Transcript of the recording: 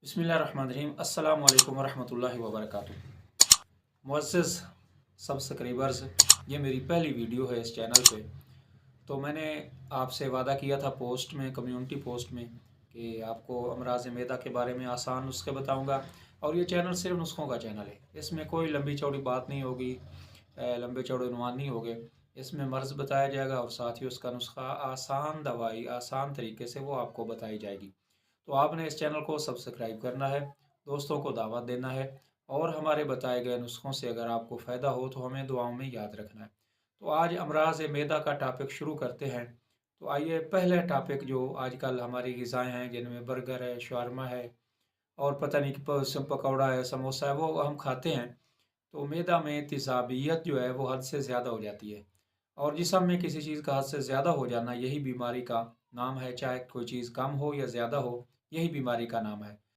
बिस्मिल्लाहिर्रहमानिर्रहीम। अस्सलाम वालेकुम वरहमतुल्लाहि वबरकातुहू। मुअज़्ज़ज़ सब्सक्राइबर्स, ये मेरी पहली वीडियो है इस चैनल पे। तो मैंने आपसे वादा किया था पोस्ट में, कम्युनिटी पोस्ट में, कि आपको अमराज़ मैदा के बारे में आसान नुस्खे बताऊंगा। और ये चैनल सिर्फ नुस्खों का चैनल है, इसमें कोई लंबी चौड़ी बात नहीं होगी, लंबे चौड़े उन्वान नहीं होंगे। इसमें मर्ज़ बताया जाएगा और साथ ही उसका नुस्खा आसान दवाई आसान तरीके से वो आपको बताई जाएगी। तो आपने इस चैनल को सब्सक्राइब करना है, दोस्तों को दावत देना है, और हमारे बताए गए नुस्खों से अगर आपको फ़ायदा हो तो हमें दुआओं में याद रखना है। तो आज अमराज मैदा का टॉपिक शुरू करते हैं। तो आइए, पहले टॉपिक जो आजकल हमारी ग़िज़ाएँ हैं जिनमें बर्गर है, शावरमा है और पता नहीं पकौड़ा है, समोसा है, वो हम खाते हैं। तो मैदा में तेज़ाबियत जो है वो हद से ज़्यादा हो जाती है, और जिस्म में किसी चीज़ का हद से ज़्यादा हो जाना यही बीमारी का नाम है। चाहे कोई चीज़ कम हो या ज़्यादा हो, यही बीमारी का नाम है।